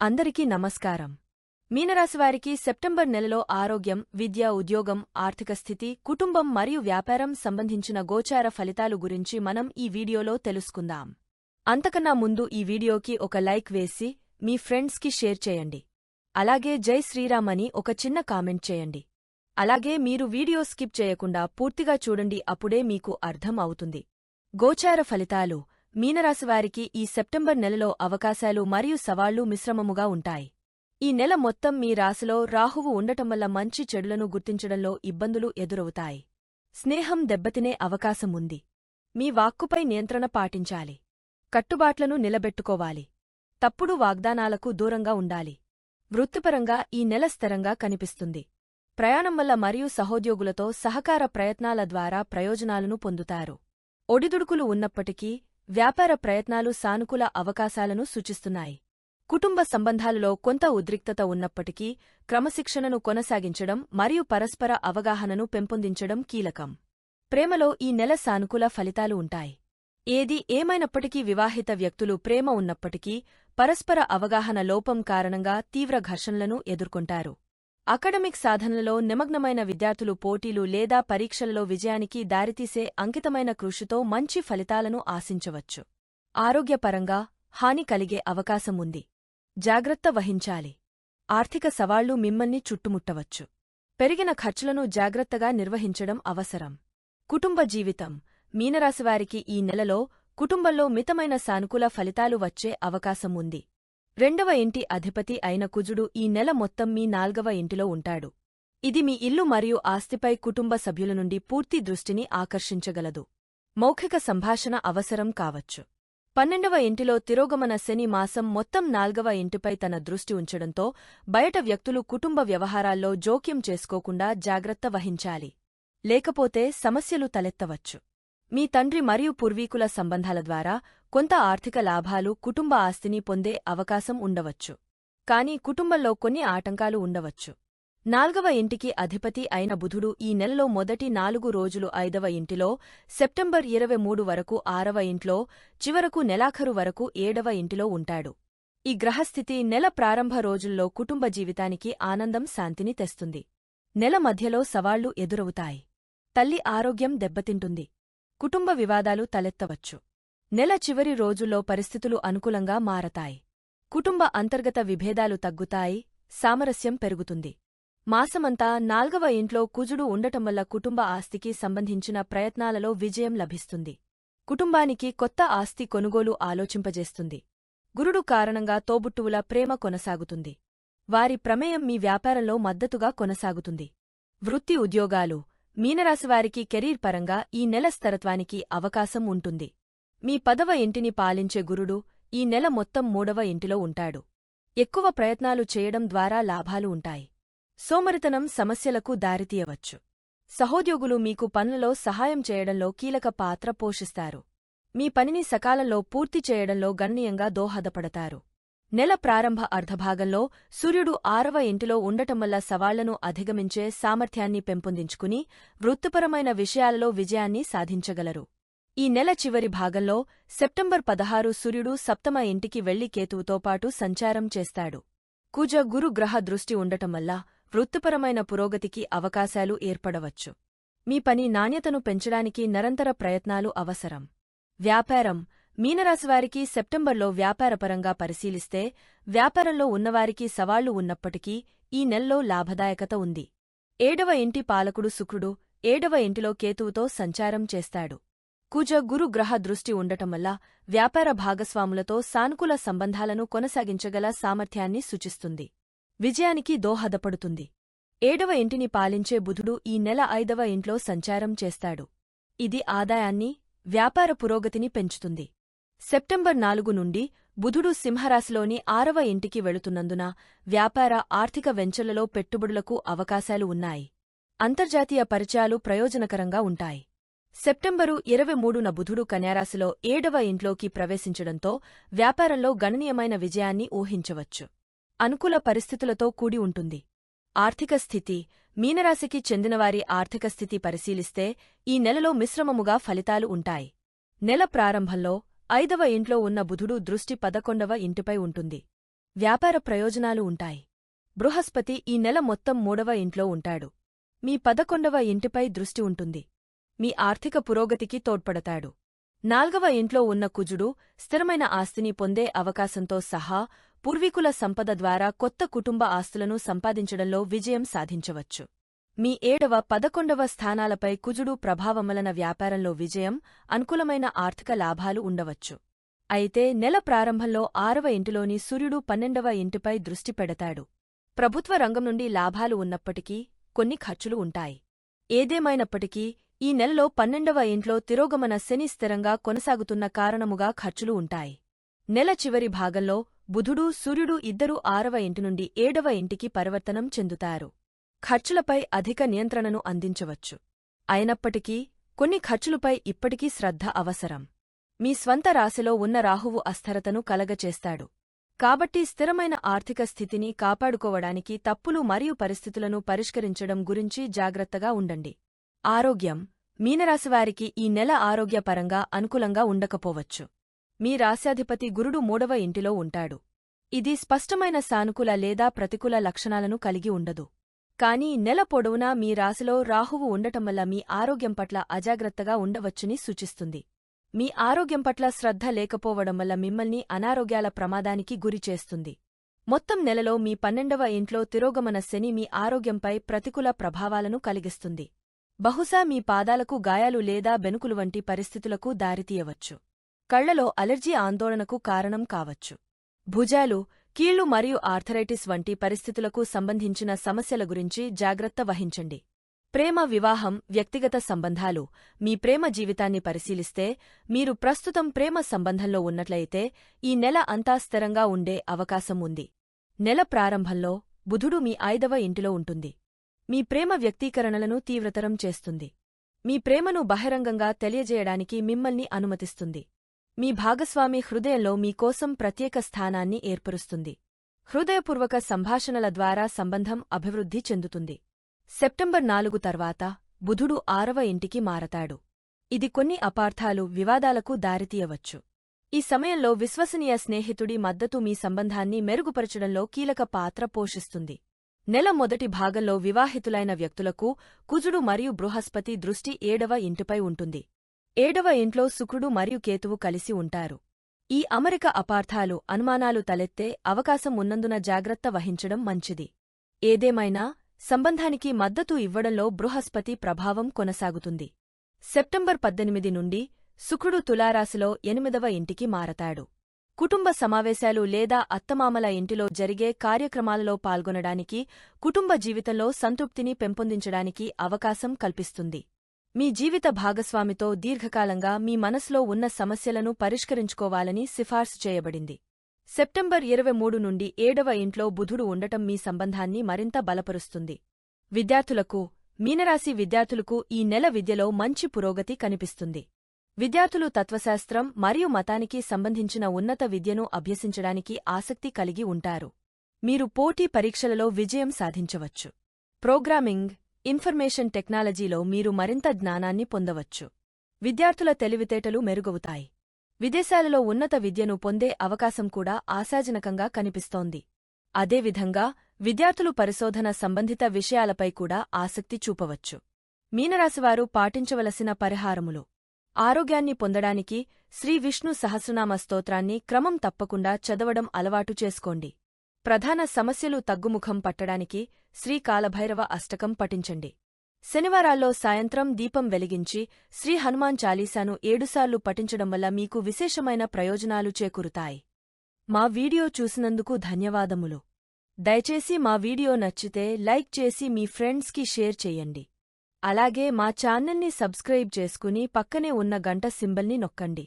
అందరికీ నమస్కారం. మీనరాశివారికి సెప్టెంబర్ నెలలో ఆరోగ్యం, విద్య, ఉద్యోగం, ఆర్థిక స్థితి, కుటుంబం మరియు వ్యాపారం సంబంధించిన గోచార ఫలితాలు గురించి మనం ఈ వీడియోలో తెలుసుకుందాం. అంతకన్నా ముందు ఈ వీడియోకి ఒక లైక్ వేసి మీ ఫ్రెండ్స్కి షేర్ చేయండి. అలాగే జై శ్రీరామ్ అని ఒక చిన్న కామెంట్ చేయండి. అలాగే మీరు వీడియో స్కిప్ చేయకుండా పూర్తిగా చూడండి, అప్పుడే మీకు అర్థం అవుతుంది. గోచార ఫలితాలు. మీనరాశివారికి ఈ సెప్టెంబర్ నెలలో అవకాశాలు మరియు సవాళ్లు మిశ్రమముగా ఉంటాయి. ఈ నెల మొత్తం మీ రాశిలో రాహువు ఉండటం వల్ల మంచి చెడులను గుర్తించడంలో ఇబ్బందులు ఎదురవుతాయి. స్నేహం దెబ్బతినే అవకాశం ఉంది. మీ వాక్కుపై నియంత్రణ పాటించాలి. కట్టుబాట్లను నిలబెట్టుకోవాలి. తప్పుడు వాగ్దానాలకు దూరంగా ఉండాలి. వృత్తిపరంగా ఈ నెల స్థిరంగా కనిపిస్తుంది. ప్రయాణం వల్ల మరియు సహోద్యోగులతో సహకార ప్రయత్నాల ద్వారా ప్రయోజనాలను పొందుతారు. ఒడిదుడుకులు ఉన్నప్పటికీ వ్యాపార ప్రయత్నాలు సానుకూల అవకాశాలను సూచిస్తున్నాయి. కుటుంబ సంబంధాలలో కొంత ఉద్రిక్తత ఉన్నప్పటికీ క్రమశిక్షణను కొనసాగించడం మరియు పరస్పర అవగాహనను పెంపొందించడం కీలకం. ప్రేమలో ఈ నెల సానుకూల ఫలితాలు ఉంటాయి. ఏది ఏమైనప్పటికీ వివాహిత వ్యక్తులు ప్రేమ ఉన్నప్పటికీ పరస్పర అవగాహన లోపం కారణంగా తీవ్ర ఘర్షణలను ఎదుర్కొంటారు. అకాడమిక్ సాధనలలో నిమగ్నమైన విద్యార్థులు పోటీలు లేదా పరీక్షలలో విజయానికి దారితీసే అంకితమైన కృషితో మంచి ఫలితాలను ఆశించవచ్చు. ఆరోగ్యపరంగా హాని కలిగే అవకాశం ఉంది. జాగ్రత్త వహించాలి. ఆర్థిక సవాళ్లు మిమ్మల్ని చుట్టుముట్టవచ్చు. పెరిగిన ఖర్చులను జాగ్రత్తగా నిర్వహించడం అవసరం. కుటుంబ జీవితం. మీనరాశివారికి ఈ నెలలో కుటుంబంలో మితమైన సానుకూల ఫలితాలు వచ్చే అవకాశం ఉంది. రెండవ ఇంటి అధిపతి అయిన కుజుడు ఈ నెల మొత్తం మీ 4వ ఇంటిలో ఉంటాడు. ఇది మీ ఇల్లు మరియు ఆస్తిపై కుటుంబ సభ్యుల నుండి పూర్తి దృష్టిని ఆకర్షించగలదు. మౌఖిక సంభాషణ అవసరం కావచ్చు. 12వ ఇంటిలో తిరోగమన శని మాసం మొత్తం 4వ ఇంటిపై తన దృష్టి ఉంచడంతో బయట వ్యక్తులు కుటుంబ వ్యవహారాల్లో జోక్యం చేసుకోకుండా జాగ్రత్త వహించాలి. లేకపోతే సమస్యలు తలెత్తవచ్చు. మీ తండ్రి మరియు పూర్వీకుల సంబంధాల ద్వారా కొంత ఆర్థిక లాభాలు, కుటుంబ ఆస్తిని పొందే అవకాశం ఉండవచ్చు. కానీ కుటుంబంలో కొన్ని ఆటంకాలు ఉండవచ్చు. 4వ ఇంటికి అధిపతి అయిన బుధుడు ఈ నెలలో మొదటి 4 రోజులు 5వ ఇంటిలో, సెప్టెంబర్ 23 వరకు 6వ ఇంట్లో, చివరకు నెలాఖరు వరకు 7వ ఇంటిలో ఉంటాడు. ఈ గ్రహస్థితి నెల ప్రారంభ రోజుల్లో కుటుంబ జీవితానికి ఆనందం, శాంతిని తెస్తుంది. నెల మధ్యలో సవాళ్లు ఎదురవుతాయి. తల్లి ఆరోగ్యం దెబ్బతింటుంది. కుటుంబ వివాదాలు తలెత్తవచ్చు. నెల చివరి రోజుల్లో పరిస్థితులు అనుకూలంగా మారతాయి. కుటుంబ అంతర్గత విభేదాలు తగ్గుతాయి. సామరస్యం పెరుగుతుంది. మాసమంతా 4వ ఇంట్లో కుజుడు ఉండటం వల్ల కుటుంబ ఆస్తికి సంబంధించిన ప్రయత్నాలలో విజయం లభిస్తుంది. కుటుంబానికి కొత్త ఆస్తి కొనుగోలు ఆలోచింపజేస్తుంది. గురుడు కారణంగా తోబుట్టువుల ప్రేమ కొనసాగుతుంది. వారి ప్రమేయం మీ వ్యాపారంలో మద్దతుగా కొనసాగుతుంది. వృత్తి, ఉద్యోగాలు. మీనరాశివారికి కెరీర్ పరంగా ఈ నెల స్థిరత్వానికి అవకాశం ఉంటుంది. మీ 10వ ఇంటిని పాలించే గురుడు ఈ నెల మొత్తం 3వ ఇంటిలో ఉంటాడు. ఎక్కువ ప్రయత్నాలు చేయడం ద్వారా లాభాలు ఉంటాయి. సోమరితనం సమస్యలకు దారితీయవచ్చు. సహోద్యోగులు మీకు పనులలో సహాయం చేయడంలో కీలక పాత్ర పోషిస్తారు. మీ పనిని సకాలంలో పూర్తి చేయడంలో గణనీయంగా దోహదపడతారు. నెల ప్రారంభ అర్ధభాగంలో సూర్యుడు 6వ ఇంటిలో ఉండటం వల్ల సవాళ్లను అధిగమించే సామర్థ్యాన్ని పెంపొందించుకుని వృత్తిపరమైన విషయాలలో విజయాన్ని సాధించగలరు. ఈ నెల చివరి భాగంలో సెప్టెంబర్ 16 సూర్యుడు 7వ ఇంటికి వెళ్లి కేతువుతో పాటు సంచారం చేస్తాడు. కుజ, గురు గ్రహ దృష్టి ఉండటం వల్ల వృత్తిపరమైన పురోగతికి అవకాశాలు ఏర్పడవచ్చు. మీ పని నాణ్యతను పెంచడానికి నిరంతర ప్రయత్నాలు అవసరం. వ్యాపారం. మీనరాశివారికి సెప్టెంబర్లో వ్యాపారపరంగా పరిశీలిస్తే వ్యాపారంలో ఉన్నవారికి సవాళ్లు ఉన్నప్పటికీ ఈ నెలలో లాభదాయకత ఉంది. 7వ ఇంటి పాలకుడు శుక్రుడు 7వ ఇంటిలో కేతువుతో సంచారం చేస్తాడు. కుజ, గురు గ్రహ దృష్టి ఉండటం వల్ల వ్యాపార భాగస్వాములతో సానుకూల సంబంధాలను కొనసాగించగల సామర్థ్యాన్ని సూచిస్తుంది. విజయానికి దోహదపడుతుంది. 7వ ఇంటిని పాలించే బుధుడు ఈ నెల 5వ ఇంట్లో సంచారం చేస్తాడు. ఇది ఆదాయాన్ని, వ్యాపార పురోగతిని పెంచుతుంది. సెప్టెంబర్ 4 నుండి బుధుడు సింహరాశిలోని 6వ ఇంటికి వెళుతున్నందున వ్యాపార, ఆర్థిక వెంచర్లలో పెట్టుబడులకు అవకాశాలు ఉన్నాయి. అంతర్జాతీయ పరిచయాలు ప్రయోజనకరంగా ఉంటాయి. సెప్టెంబరు 23న బుధుడు కన్యారాశిలో 7వ ఇంట్లోకి ప్రవేశించడంతో వ్యాపారంలో గణనీయమైన విజయాన్ని ఊహించవచ్చు. అనుకూల పరిస్థితులతో కూడి ఉంటుంది. ఆర్థిక స్థితి. మీనరాశికి చెందినవారి ఆర్థిక స్థితి పరిశీలిస్తే ఈ నెలలో మిశ్రమముగా ఫలితాలు ఉంటాయి. నెల ప్రారంభంలో 5వ ఇంట్లో ఉన్న బుధుడు దృష్టి 11వ ఇంటిపై ఉంటుంది. వ్యాపార ప్రయోజనాలు ఉంటాయి. బృహస్పతి ఈ నెల మొత్తం 3వ ఇంట్లో ఉంటాడు. మీ 11వ ఇంటిపై దృష్టి ఉంటుంది. మీ ఆర్థిక పురోగతికి తోడ్పడతాడు. 4వ ఇంట్లో ఉన్న కుజుడు స్థిరమైన ఆస్తిని పొందే అవకాశంతో సహా పూర్వీకుల సంపద ద్వారా కొత్త కుటుంబ ఆస్తులను సంపాదించడంలో విజయం సాధించవచ్చు. మీ 7వ, 11వ స్థానాలపై కుజుడు ప్రభావం వలన వ్యాపారంలో విజయం, అనుకూలమైన ఆర్థిక లాభాలు ఉండవచ్చు. అయితే నెల ప్రారంభంలో 6వ ఇంటిలోని సూర్యుడు 12వ ఇంటిపై దృష్టి పెడతాడు. ప్రభుత్వ రంగం నుండి లాభాలు ఉన్నప్పటికీ కొన్ని ఖర్చులు ఉంటాయి. ఏదేమైనప్పటికీ ఈ నెలలో 12వ ఇంట్లో తిరోగమన శని స్థిరంగా కొనసాగుతున్న కారణముగా ఖర్చులు ఉంటాయి. నెల చివరి భాగంలో బుధుడు, సూర్యుడు ఇద్దరూ 6వ ఇంటి నుండి 7వ ఇంటికి పరివర్తనం చెందుతారు. ఖర్చులపై అధిక నియంత్రణను అందించవచ్చు. అయినప్పటికీ కొన్ని ఖర్చులపై ఇప్పటికీ శ్రద్ధ అవసరం. మీ స్వంత రాశిలో ఉన్న రాహువు అస్థిరతను కలగచేస్తాడు. కాబట్టి స్థిరమైన ఆర్థిక స్థితిని కాపాడుకోవడానికి తప్పులు మరియు పరిస్థితులను పరిష్కరించడం గురించి జాగ్రత్తగా ఉండండి. ఆరోగ్యం. మీనరాశివారికి ఈ నెల ఆరోగ్యపరంగా అనుకూలంగా ఉండకపోవచ్చు. మీ రాశ్యాధిపతి గురుడు 3వ ఇంటిలో ఉంటాడు. ఇది స్పష్టమైన సానుకూల లేదా ప్రతికూల లక్షణాలను కలిగి ఉండదు. కానీ నెల పొడవునా మీ రాశిలో రాహువు ఉండటం వల్ల మీ ఆరోగ్యం పట్ల అజాగ్రత్తగా ఉండవచ్చని సూచిస్తుంది. మీ ఆరోగ్యం పట్ల శ్రద్ధ లేకపోవడం వల్ల మిమ్మల్ని అనారోగ్యాల ప్రమాదానికి గురిచేస్తుంది. మొత్తం నెలలో మీ 12వ ఇంట్లో తిరోగమన శని మీ ఆరోగ్యంపై ప్రతికూల ప్రభావాలను కలిగిస్తుంది. బహుశా మీ పాదాలకు గాయాలు లేదా బెణుకులు వంటి పరిస్థితులకు దారితీయవచ్చు. కళ్లలో అలెర్జీ ఆందోళనకు కారణం కావచ్చు. భుజాలు, కీళ్లు మరియు ఆర్థరైటిస్ వంటి పరిస్థితులకు సంబంధించిన సమస్యల గురించి జాగ్రత్త వహించండి. ప్రేమ, వివాహం, వ్యక్తిగత సంబంధాలు. మీ ప్రేమ జీవితాన్ని పరిశీలిస్తే మీరు ప్రస్తుతం ప్రేమ సంబంధంలో ఉన్నట్లయితే ఈ నెల అంతా స్థిరంగా ఉండే అవకాశం ఉంది. నెల ప్రారంభంలో బుధుడు మీ 5వ ఇంటిలో ఉంటుంది. మీ ప్రేమ వ్యక్తీకరణలను తీవ్రతరం చేస్తుంది. మీ ప్రేమను బహిరంగంగా తెలియజేయడానికి మిమ్మల్ని అనుమతిస్తుంది. మీ భాగస్వామి హృదయంలో మీకోసం ప్రత్యేక స్థానాన్ని ఏర్పరుస్తుంది. హృదయపూర్వక సంభాషణల ద్వారా సంబంధం అభివృద్ధి చెందుతుంది. సెప్టెంబర్ 4 తర్వాత బుధుడు 6వ ఇంటికి మారతాడు. ఇది కొన్ని అపార్థాలు, వివాదాలకు దారితీయవచ్చు. ఈ సమయంలో విశ్వసనీయ స్నేహితుడి మద్దతు మీ సంబంధాన్ని మెరుగుపరచడంలో కీలక పాత్ర పోషిస్తుంది. నెల మొదటి భాగంలో వివాహితులైన వ్యక్తులకు కుజుడు మరియు బృహస్పతి దృష్టి 7వ ఇంటిపై ఉంటుంది. 7వ ఇంట్లో శుక్రుడు మరియు కేతువు కలిసి ఉంటారు. ఈ అమరిక అపార్థాలు, అనుమానాలు తలెత్తే అవకాశం ఉన్నందున జాగ్రత్త వహించడం మంచిది. ఏదేమైనా సంబంధానికి మద్దతు ఇవ్వడంలో బృహస్పతి ప్రభావం కొనసాగుతుంది. సెప్టెంబర్ 18 నుండి శుక్రుడు తులారాశిలో 8వ ఇంటికి మారతాడు. కుటుంబ సమావేశాలు లేదా అత్తమామల ఇంటిలో జరిగే కార్యక్రమాలలో పాల్గొనడానికి, కుటుంబ జీవితంలో సంతృప్తిని పెంపొందించడానికి అవకాశం కల్పిస్తుంది. మీ జీవిత భాగస్వామితో దీర్ఘకాలంగా మీ మనసులో ఉన్న సమస్యలను పరిష్కరించుకోవాలని సిఫార్సు చేయబడింది. సెప్టెంబర్ 23 నుండి 7వ ఇంట్లో బుధుడు ఉండటం మీ సంబంధాన్ని మరింత బలపరుస్తుంది. విద్యార్థులకు. మీనరాశి విద్యార్థులకు ఈ నెల విద్యలో మంచి పురోగతి కనిపిస్తుంది. విద్యార్థులు తత్వశాస్త్రం మరియు మతానికి సంబంధించిన ఉన్నత విద్యను అభ్యసించడానికి ఆసక్తి కలిగి ఉంటారు. మీరు పోటీ పరీక్షలలో విజయం సాధించవచ్చు. ప్రోగ్రామింగ్, ఇన్ఫర్మేషన్ టెక్నాలజీలో మీరు మరింత జ్ఞానాన్ని పొందవచ్చు. విద్యార్థుల తెలివితేటలు మెరుగవుతాయి. విదేశాలలో ఉన్నత విద్యను పొందే అవకాశం కూడా ఆశాజనకంగా కనిపిస్తోంది. అదేవిధంగా విద్యార్థులు పరిశోధన సంబంధిత విషయాలపై కూడా ఆసక్తి చూపవచ్చు. మీనరాశివారు పాటించవలసిన పరిహారములు. ఆరోగ్యాన్ని పొందడానికి శ్రీ విష్ణు సహస్రనామ స్తోత్రాన్ని క్రమం తప్పకుండా చదవడం అలవాటు చేసుకోండి. ప్రధాన సమస్యలు తగ్గుముఖం పట్టడానికి శ్రీ కాలభైరవ అష్టకం పఠించండి. శనివారాల్లో సాయంత్రం దీపం వెలిగించి శ్రీ హనుమాన్ చాలీసాను 7 సార్లు పఠించడం వల్ల మీకు విశేషమైన ప్రయోజనాలు చేకూరుతాయి. మా వీడియో చూసినందుకు ధన్యవాదములు. దయచేసి మా వీడియో నచ్చితే లైక్ చేసి మీ ఫ్రెండ్స్కి షేర్ చెయ్యండి. అలాగే మా ఛానల్ని సబ్స్క్రైబ్ చేసుకుని పక్కనే ఉన్న గంట సింబల్ని నొక్కండి.